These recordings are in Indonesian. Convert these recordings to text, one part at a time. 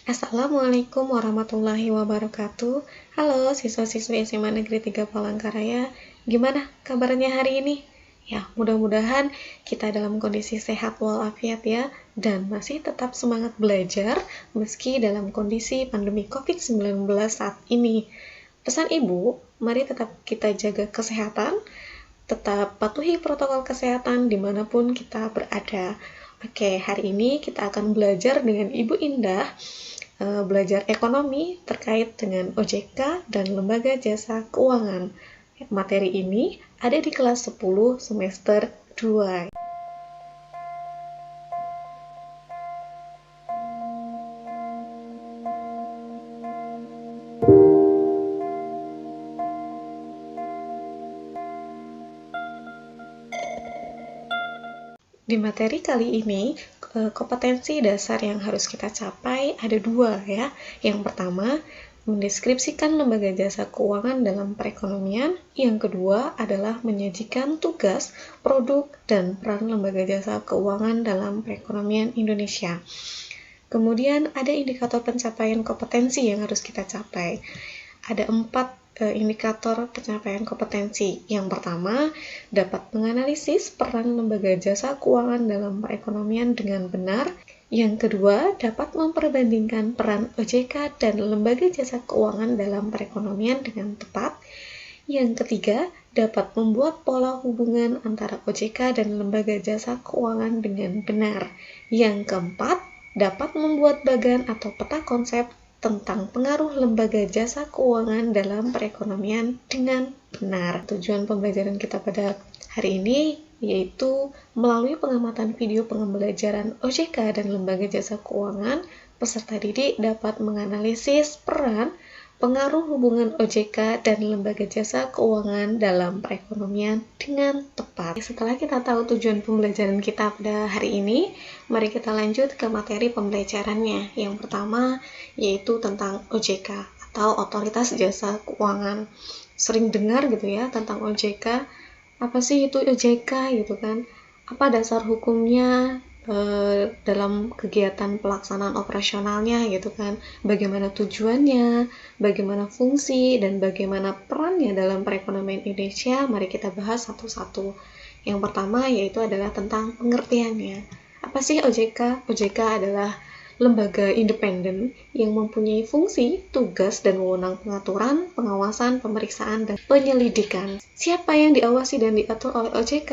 Assalamualaikum warahmatullahi wabarakatuh. Halo siswa-siswi SMA Negeri 3 Palangkaraya. Gimana kabarnya hari ini? Ya, mudah-mudahan kita dalam kondisi sehat walafiat ya, dan masih tetap semangat belajar meski dalam kondisi pandemi COVID-19 saat ini. Pesan Ibu, mari tetap kita jaga kesehatan, tetap patuhi protokol kesehatan dimanapun kita berada. Oke, hari ini kita akan belajar dengan Ibu Indah, belajar ekonomi terkait dengan OJK dan lembaga jasa keuangan. Materi ini ada di kelas 10 semester 2. Di materi kali ini, kompetensi dasar yang harus kita capai ada dua ya. Yang pertama, mendeskripsikan lembaga jasa keuangan dalam perekonomian. Yang kedua adalah menyajikan tugas, produk, dan peran lembaga jasa keuangan dalam perekonomian Indonesia. Kemudian ada indikator pencapaian kompetensi yang harus kita capai. Ada 4 indikator pencapaian kompetensi. Yang pertama, dapat menganalisis peran lembaga jasa keuangan dalam perekonomian dengan benar. Yang kedua, dapat memperbandingkan peran OJK dan lembaga jasa keuangan dalam perekonomian dengan tepat. Yang ketiga, dapat membuat pola hubungan antara OJK dan lembaga jasa keuangan dengan benar. Yang keempat, dapat membuat bagan atau peta konsep tentang pengaruh lembaga jasa keuangan dalam perekonomian dengan benar. Tujuan pembelajaran kita pada hari ini yaitu melalui pengamatan video pembelajaran OJK dan lembaga jasa keuangan, peserta didik dapat menganalisis peran, pengaruh hubungan OJK dan lembaga jasa keuangan dalam perekonomian dengan tepat. Setelah kita tahu tujuan pembelajaran kita pada hari ini, mari kita lanjut ke materi pembelajarannya. Yang pertama yaitu tentang OJK atau Otoritas Jasa Keuangan. Sering dengar gitu ya tentang OJK. Apa sih itu OJK gitu kan? Apa dasar hukumnya? Dalam kegiatan pelaksanaan operasionalnya gitu kan, bagaimana tujuannya, bagaimana fungsi, dan bagaimana perannya dalam perekonomian Indonesia. Mari kita bahas satu-satu. Yang pertama yaitu adalah tentang pengertiannya. Apa sih OJK? OJK adalah lembaga independen yang mempunyai fungsi, tugas, dan wewenang pengaturan, pengawasan, pemeriksaan, dan penyelidikan. Siapa yang diawasi dan diatur oleh OJK?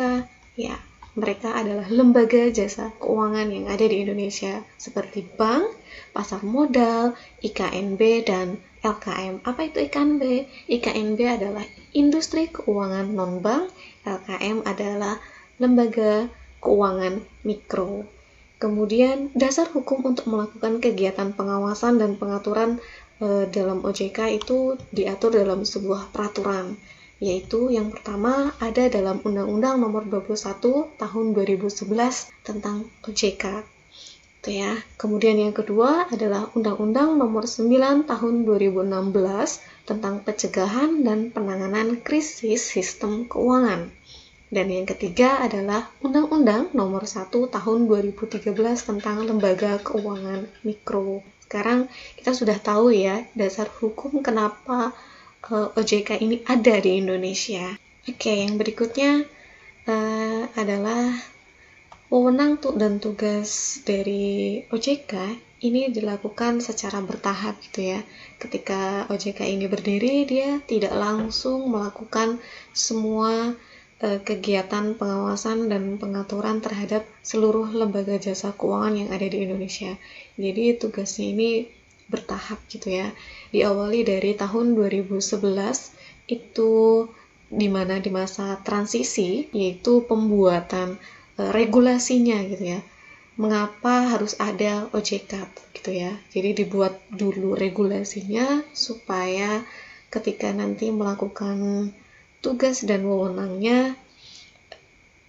Ya, mereka adalah lembaga jasa keuangan yang ada di Indonesia, seperti bank, pasar modal, IKNB, dan LKM. Apa itu IKNB? IKNB adalah industri keuangan non-bank, LKM adalah lembaga keuangan mikro. Kemudian, dasar hukum untuk melakukan kegiatan pengawasan dan pengaturan dalam OJK itu diatur dalam sebuah peraturan, yaitu yang pertama ada dalam Undang-Undang Nomor 21 Tahun 2011 tentang OJK. Itu ya. Kemudian yang kedua adalah Undang-Undang Nomor 9 Tahun 2016 tentang pencegahan dan penanganan krisis sistem keuangan. Dan yang ketiga adalah Undang-Undang Nomor 1 Tahun 2013 tentang Lembaga Keuangan Mikro. Sekarang kita sudah tahu ya dasar hukum kenapa OJK ini ada di Indonesia. Oke, yang berikutnya adalah wewenang dan tugas dari OJK ini dilakukan secara bertahap gitu ya. Ketika OJK ini berdiri, dia tidak langsung melakukan semua kegiatan pengawasan dan pengaturan terhadap seluruh lembaga jasa keuangan yang ada di Indonesia. Jadi tugasnya ini bertahap gitu ya. Diawali dari tahun 2011 itu dimana di masa transisi, yaitu pembuatan regulasinya gitu ya. Mengapa harus ada OJK gitu ya. Jadi dibuat dulu regulasinya supaya ketika nanti melakukan tugas dan wewenangnya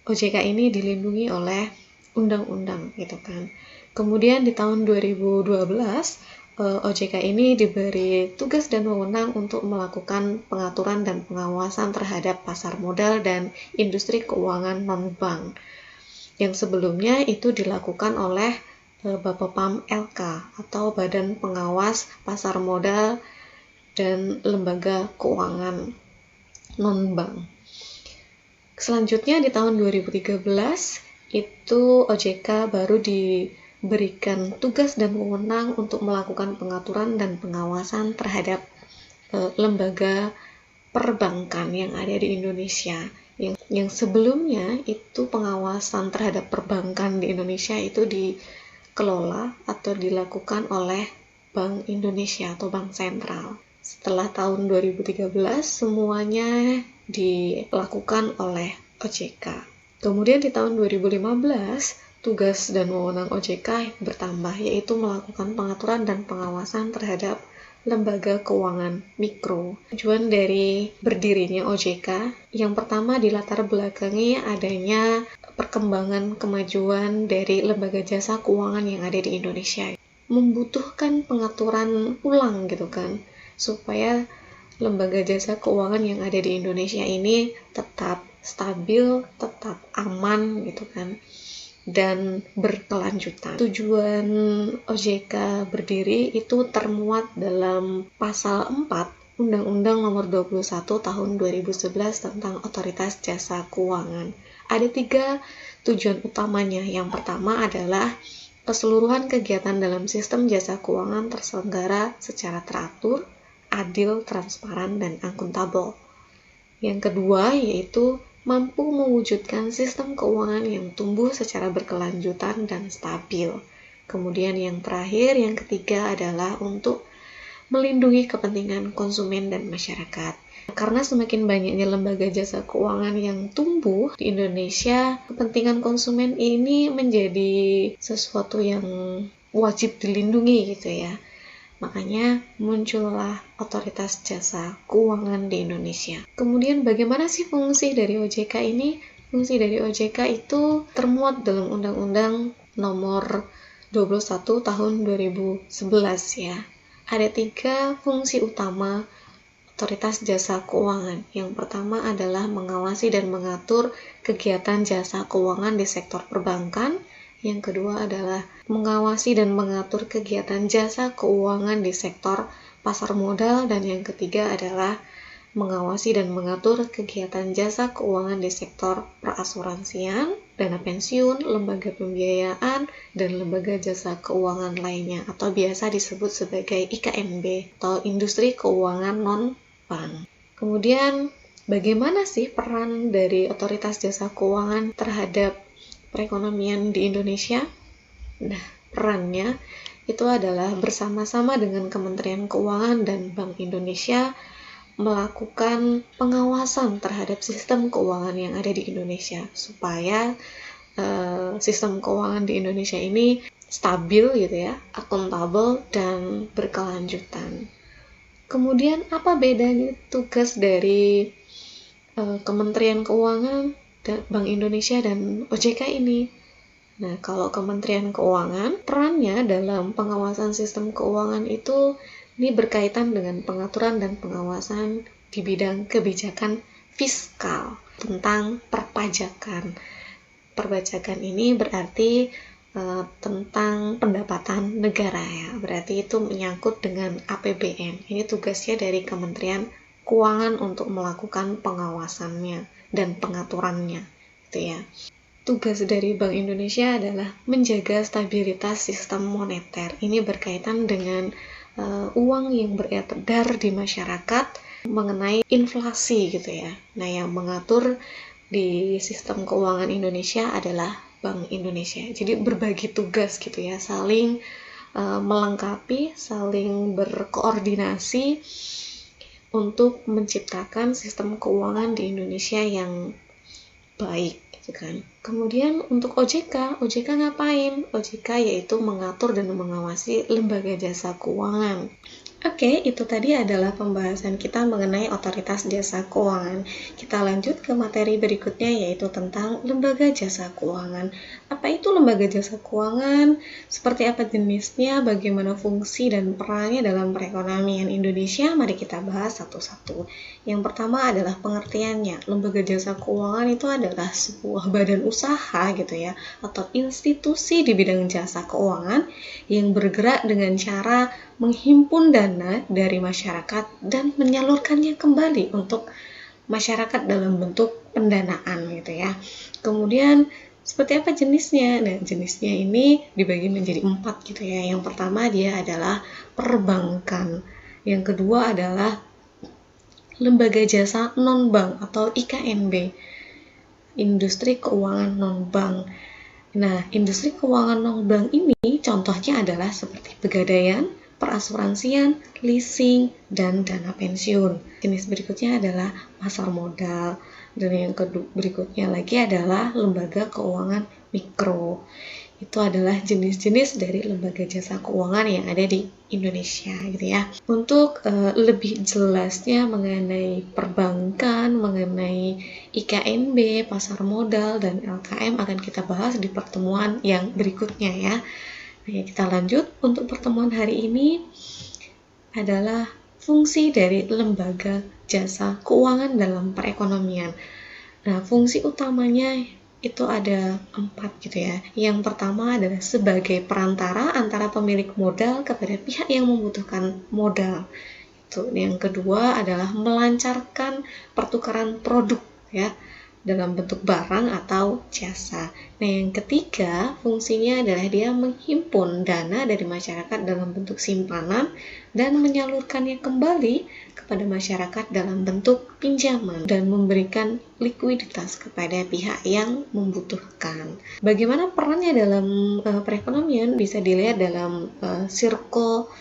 OJK ini dilindungi oleh undang-undang gitu kan. Kemudian di tahun 2012 OJK ini diberi tugas dan wewenang untuk melakukan pengaturan dan pengawasan terhadap pasar modal dan industri keuangan non-bank. Yang sebelumnya itu dilakukan oleh Bapepam LK atau Badan Pengawas Pasar Modal dan Lembaga Keuangan Non-Bank. Selanjutnya di tahun 2013 itu OJK baru diberikan tugas dan wewenang untuk melakukan pengaturan dan pengawasan terhadap lembaga perbankan yang ada di Indonesia. Yang sebelumnya itu pengawasan terhadap perbankan di Indonesia itu dikelola atau dilakukan oleh Bank Indonesia atau Bank Sentral. Setelah tahun 2013 semuanya dilakukan oleh OJK. Kemudian di tahun 2015 tugas dan wewenang OJK bertambah, yaitu melakukan pengaturan dan pengawasan terhadap lembaga keuangan mikro. Tujuan dari berdirinya OJK yang pertama dilatar belakangi adanya perkembangan kemajuan dari lembaga jasa keuangan yang ada di Indonesia. Membutuhkan pengaturan ulang gitu kan, supaya lembaga jasa keuangan yang ada di Indonesia ini tetap stabil, tetap aman gitu kan, dan berkelanjutan. Tujuan OJK berdiri itu termuat dalam pasal 4 Undang-Undang Nomor 21 Tahun 2011 tentang Otoritas Jasa Keuangan. Ada 3 tujuan utamanya. Yang pertama adalah keseluruhan kegiatan dalam sistem jasa keuangan terselenggara secara teratur, adil, transparan, dan akuntabel. Yang kedua yaitu mampu mewujudkan sistem keuangan yang tumbuh secara berkelanjutan dan stabil. Kemudian yang terakhir, yang ketiga adalah untuk melindungi kepentingan konsumen dan masyarakat. Karena semakin banyaknya lembaga jasa keuangan yang tumbuh di Indonesia, kepentingan konsumen ini menjadi sesuatu yang wajib dilindungi gitu ya. Makanya muncullah Otoritas Jasa Keuangan di Indonesia. Kemudian bagaimana sih fungsi dari OJK ini? Fungsi dari OJK itu termuat dalam Undang-Undang Nomor 21 Tahun 2011 ya. Ada 3 fungsi utama Otoritas Jasa Keuangan. Yang pertama adalah mengawasi dan mengatur kegiatan jasa keuangan di sektor perbankan. Yang kedua adalah mengawasi dan mengatur kegiatan jasa keuangan di sektor pasar modal, dan yang ketiga adalah mengawasi dan mengatur kegiatan jasa keuangan di sektor perasuransian, dana pensiun, lembaga pembiayaan, dan lembaga jasa keuangan lainnya atau biasa disebut sebagai IKNB atau Industri Keuangan Non-Bank. Kemudian bagaimana sih peran dari Otoritas Jasa Keuangan terhadap perekonomian di Indonesia? Nah, perannya itu adalah bersama-sama dengan Kementerian Keuangan dan Bank Indonesia melakukan pengawasan terhadap sistem keuangan yang ada di Indonesia supaya sistem keuangan di Indonesia ini stabil gitu ya, akuntabel dan berkelanjutan. Kemudian apa bedanya tugas dari Kementerian Keuangan, Bank Indonesia dan OJK ini? Nah, kalau Kementerian Keuangan, perannya dalam pengawasan sistem keuangan itu ini berkaitan dengan pengaturan dan pengawasan di bidang kebijakan fiskal tentang perpajakan. Perpajakan ini berarti tentang pendapatan negara ya, berarti itu menyangkut dengan APBN. Ini tugasnya dari Kementerian Keuangan untuk melakukan pengawasannya dan pengaturannya, gitu ya. Tugas dari Bank Indonesia adalah menjaga stabilitas sistem moneter. Ini berkaitan dengan uang yang beredar di masyarakat mengenai inflasi gitu ya. Nah, yang mengatur di sistem keuangan Indonesia adalah Bank Indonesia. Jadi berbagi tugas gitu ya, saling melengkapi, saling berkoordinasi untuk menciptakan sistem keuangan di Indonesia yang baik. Kan. Kemudian untuk OJK ngapain? OJK yaitu mengatur dan mengawasi lembaga jasa keuangan. Oke, itu tadi adalah pembahasan kita mengenai otoritas jasa keuangan. Kita lanjut ke materi berikutnya, yaitu tentang lembaga jasa keuangan. Apa itu lembaga jasa keuangan? Seperti apa jenisnya? Bagaimana fungsi dan perannya dalam perekonomian Indonesia? Mari kita bahas satu-satu. Yang pertama adalah pengertiannya. Lembaga jasa keuangan itu adalah sebuah badan usaha gitu ya, atau institusi di bidang jasa keuangan yang bergerak dengan cara menghimpun dana dari masyarakat dan menyalurkannya kembali untuk masyarakat dalam bentuk pendanaan gitu ya. Kemudian seperti apa jenisnya? Nah, jenisnya ini dibagi menjadi 4 gitu ya. Yang pertama dia adalah perbankan. Yang kedua adalah lembaga jasa non-bank atau IKNB, industri keuangan non-bank. Nah, industri keuangan non-bank ini contohnya adalah seperti pegadaian, perasuransian, leasing, dan dana pensiun. Jenis berikutnya adalah pasar modal. Dan yang berikutnya lagi adalah lembaga keuangan mikro. Itu adalah jenis-jenis dari lembaga jasa keuangan yang ada di Indonesia gitu ya. Untuk lebih jelasnya mengenai perbankan, mengenai IKNB, pasar modal, dan LKM akan kita bahas di pertemuan yang berikutnya ya. Nah, kita lanjut. Untuk pertemuan hari ini adalah fungsi dari lembaga jasa keuangan dalam perekonomian. Nah, fungsi utamanya itu ada 4 gitu ya. Yang pertama adalah sebagai perantara antara pemilik modal kepada pihak yang membutuhkan modal. Yang kedua adalah melancarkan pertukaran produk ya, dalam bentuk barang atau jasa. Nah, yang ketiga fungsinya adalah dia menghimpun dana dari masyarakat dalam bentuk simpanan dan menyalurkannya kembali kepada masyarakat dalam bentuk pinjaman dan memberikan likuiditas kepada pihak yang membutuhkan. Bagaimana perannya dalam perekonomian bisa dilihat dalam circle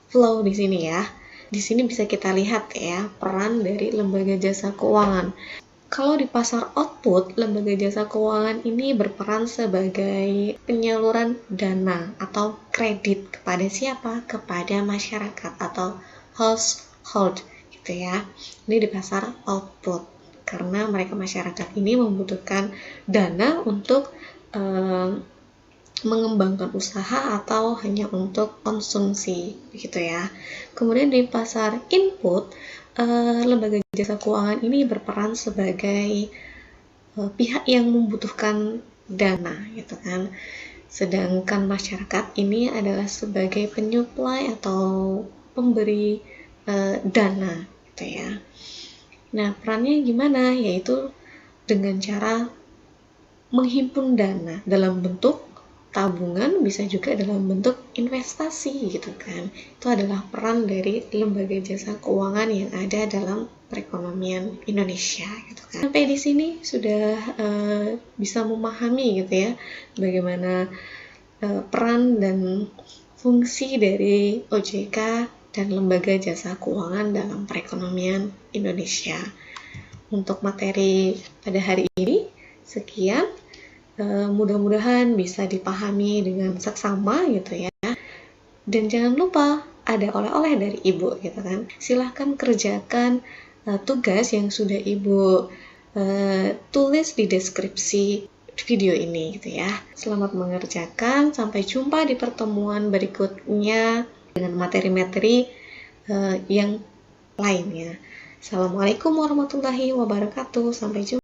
flow di sini ya. Di sini bisa kita lihat ya peran dari lembaga jasa keuangan. Kalau di pasar output, lembaga jasa keuangan ini berperan sebagai penyaluran dana atau kredit kepada siapa? Kepada masyarakat atau household gitu ya. Ini di pasar output karena mereka masyarakat ini membutuhkan dana untuk mengembangkan usaha atau hanya untuk konsumsi gitu ya. Kemudian di pasar input, lembaga jasa keuangan ini berperan sebagai pihak yang membutuhkan dana gitu kan. Sedangkan masyarakat ini adalah sebagai penyuplai atau pemberi dana gitu ya. Nah, perannya gimana? Yaitu dengan cara menghimpun dana dalam bentuk tabungan, bisa juga dalam bentuk investasi gitu kan. Itu adalah peran dari lembaga jasa keuangan yang ada dalam perekonomian Indonesia gitu kan. Sampai di sini sudah bisa memahami gitu ya bagaimana peran dan fungsi dari OJK dan lembaga jasa keuangan dalam perekonomian Indonesia. Untuk materi pada hari ini sekian. Mudah-mudahan bisa dipahami dengan seksama gitu ya. Dan jangan lupa ada oleh-oleh dari Ibu gitu kan. Silahkan kerjakan tugas yang sudah Ibu tulis di deskripsi video ini gitu ya. Selamat mengerjakan. Sampai jumpa di pertemuan berikutnya dengan materi-materi yang lainnya. Assalamualaikum warahmatullahi wabarakatuh. Sampai jumpa.